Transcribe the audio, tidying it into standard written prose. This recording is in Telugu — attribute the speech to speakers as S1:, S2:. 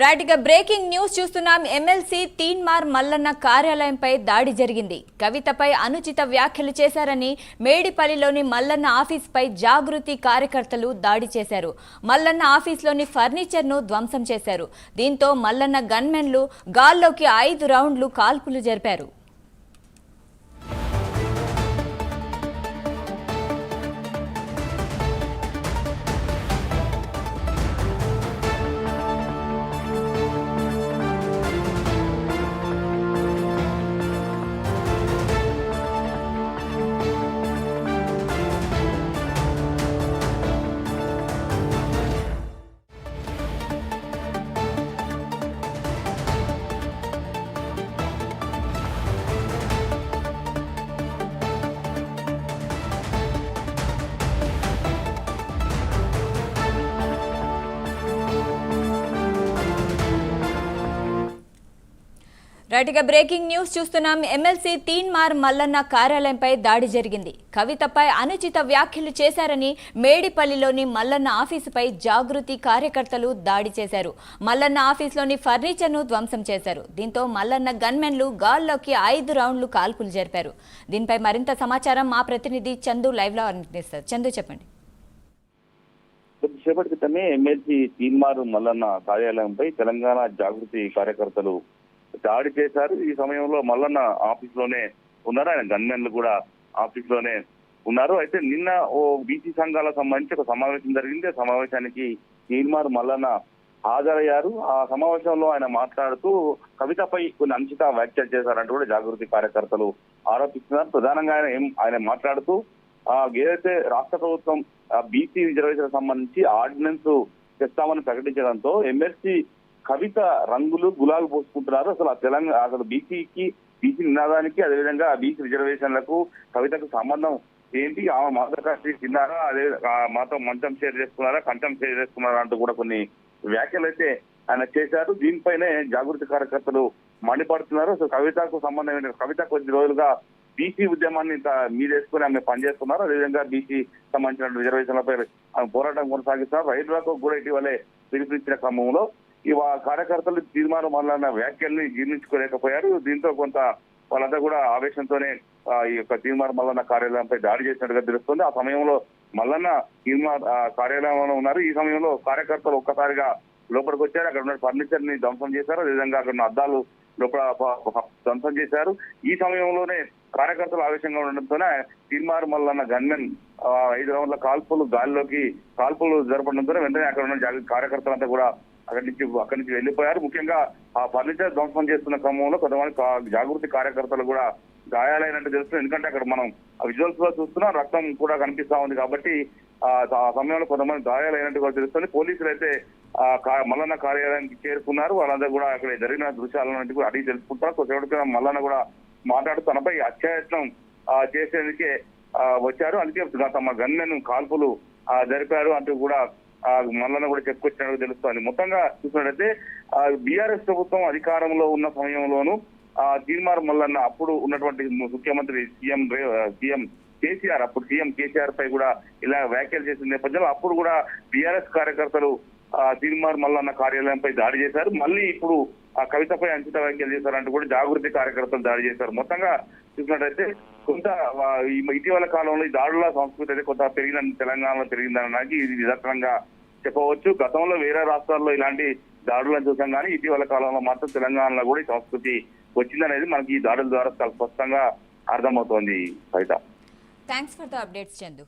S1: రైట్ గా బ్రేకింగ్ న్యూస్ చూస్తున్నాం. ఎమ్మెల్సీ తీన్మార్ మల్లన్న కార్యాలయంపై దాడి జరిగింది. కవితపై అనుచిత వ్యాఖ్యలు చేశారని మేడిపల్లిలోని మల్లన్న ఆఫీస్పై జాగృతి కార్యకర్తలు దాడి చేశారు. మల్లన్న ఆఫీస్లోని ఫర్నిచర్ను ధ్వంసం చేశారు. దీంతో మల్లన్న గన్మెన్లు గాల్లోకి 5 రౌండ్లు కాల్పులు జరిపారు. రైట్గా బ్రేకింగ్ న్యూస్ చూస్తున్నాం. ఎమ్మెల్సీ తీన్మార్ మల్లన్న కార్యాలయంపై దాడి జరిగింది. కవితపై అనుచిత వ్యాఖ్యలు చేశారని మేడిపల్లిలోని మల్లన్న ఆఫీసుపై జాగృతి కార్యకర్తలు దాడి చేశారు. మల్లన్న ఆఫీసులోని ఫర్నిచర్ను ధ్వంసం చేశారు. దీంతో మల్లన్న గన్మెన్లు గాల్లోకి 5 రౌండ్లు కాల్పులు జరిపారు. దీనిపై మరింత సమాచారం మా ప్రతినిధి చందు లైవ్లో అందిస్తారు. చందు, చెప్పండి.
S2: కొద్దిసేపటి క్రితమే ఎమ్మెల్సీ తీన్మార్ మల్లన్న కార్యాలయంపై తెలంగాణ జాగృతి కార్యకర్తలు దాడి చేశారు. ఈ సమయంలో మల్లన్న ఆఫీస్ లోనే ఉన్నారు. ఆయన గన్మెన్లు కూడా ఆఫీస్ లోనే ఉన్నారు. అయితే నిన్న ఓ బీసీ సంఘాలకు సంబంధించి ఒక సమావేశం జరిగింది. ఆ సమావేశానికి తీన్మార్ మల్లన్న హాజరయ్యారు. ఆ సమావేశంలో ఆయన మాట్లాడుతూ కవితపై కొన్ని అనుచిత వ్యాఖ్యలు చేశారంటూ కూడా జాగృతి కార్యకర్తలు ఆరోపిస్తున్నారు. ప్రధానంగా ఆయన మాట్లాడుతూ ఏదైతే రాష్ట్ర ప్రభుత్వం బీసీ రిజర్వేషన్ సంబంధించి ఆర్డినెన్స్ తెస్తామని ప్రకటించడంతో ఎమ్మెల్సీ కవిత రంగులు గులాబీ పోసుకుంటున్నారు. అసలు బీసీ నినాదానికి అదేవిధంగా బీసీ రిజర్వేషన్లకు కవితకు సంబంధం ఏంటి? ఆమె మాతృకాష్టి తిన్నారా, అదే మాతో మంచం షేర్ చేసుకున్నారా, కంచం షేర్ చేసుకున్నారా అంటూ కూడా కొన్ని వ్యాఖ్యలు అయితే ఆయన చేశారు. దీనిపైనే జాగృతి కార్యకర్తలు మండిపడుతున్నారు. అసలు కవితకు సంబంధం ఏంటి? కవిత కొద్ది రోజులుగా బీసీ ఉద్యమాన్ని మీదేసుకుని ఆమె పనిచేస్తున్నారు. అదేవిధంగా బీసీ సంబంధించిన రిజర్వేషన్లపై పోరాటం కొనసాగిస్తున్నారు. రైతులకు కూడా ఇటీవలే పిలుపునిచ్చిన క్రమంలో ఈ కార్యకర్తలు తీర్మాన మల్లన్న వ్యాఖ్యల్ని జీర్ణించుకోలేకపోయారు. దీంతో కొంత వాళ్ళంతా కూడా ఆవేశంతోనే ఈ యొక్క తీర్మాన మల్లన్న కార్యాలయంపై దాడి చేసినట్టుగా తెలుస్తుంది. ఆ సమయంలో మల్లన్న తీర్మాన కార్యాలయంలో ఉన్నారు. ఈ సమయంలో కార్యకర్తలు ఒక్కసారిగా లోపలికి వచ్చారు. అక్కడ ఉన్న ఫర్నిచర్ ని ధ్వంసం చేశారు. అదేవిధంగా అక్కడ ఉన్న అద్దాలు లోపల ధ్వంసం చేశారు. ఈ సమయంలోనే కార్యకర్తలు ఆవేశంగా ఉండడంతోనే తీర్మాన మల్లన్న గన్మెన్ 5 రౌండ్ల కాల్పులు జరపడంతోనే వెంటనే అక్కడ ఉన్న కార్యకర్తలంతా కూడా అక్కడి నుంచి వెళ్లిపోయారు. ముఖ్యంగా ఆ ఫర్నిచర్ ధ్వంసం చేస్తున్న క్రమంలో కొంతమంది జాగృతి కార్యకర్తలు కూడా గాయాలైనట్టు తెలుస్తుంది. ఎందుకంటే అక్కడ మనం విజువల్స్ లో చూస్తున్నాం, రక్తం కూడా కనిపిస్తా ఉంది. కాబట్టి ఆ సమయంలో కొంతమంది గాయాలైనట్టు కూడా తెలుస్తుంది. పోలీసులు అయితే మల్లన్న కార్యాలయానికి చేరుకున్నారు. వాళ్ళందరూ కూడా అక్కడ జరిగిన దృశ్యాలను కూడా అడిగి తెలుసుకుంటారు. కొద్దిసేపటి మల్లన్న కూడా మాట్లాడుతూ తనపై అత్యాయత్నం చేసేందుకే వచ్చారు. అందుకే తమ గన్మెన్ కాల్పులు జరిపారు అంటూ కూడా మల్లన్న కూడా చెప్పుకొచ్చినట్టు తెలుస్తోంది. మొత్తంగా చూసినట్టయితే బీఆర్ఎస్ ప్రభుత్వం అధికారంలో ఉన్న సమయంలోనూ తీన్మార్ మల్లన్న అప్పుడు ఉన్నటువంటి ముఖ్యమంత్రి సీఎం కేసీఆర్ పై కూడా ఇలా వ్యాఖ్యలు చేసిన నేపథ్యంలో అప్పుడు కూడా బీఆర్ఎస్ కార్యకర్తలు తీన్మార్ మల్లన్న కార్యాలయంపై దాడి చేశారు. మళ్ళీ ఇప్పుడు ఆ కవితపై అనుచిత వ్యాఖ్యలు చేశారంటూ కూడా జాగృతి కార్యకర్తలు దాడి చేశారు. మొత్తంగా చూసినట్టయితే కొంత ఇటీవల కాలంలో ఈ దాడుల సంస్కృతి అయితే కొంత తెలంగాణలో పెరిగిందనడానికి ఇది నిదర్శనంగా చెప్పవచ్చు. గతంలో వేరే రాష్ట్రాల్లో ఇలాంటి దాడులను చూసాం కానీ ఇటీవల కాలంలో మాత్రం తెలంగాణలో కూడా ఈ సంస్కృతి వచ్చిందనేది మనకి ఈ దాడుల ద్వారా చాలా స్పష్టంగా అర్థమవుతోంది.
S1: Thanks for the updates Chandu.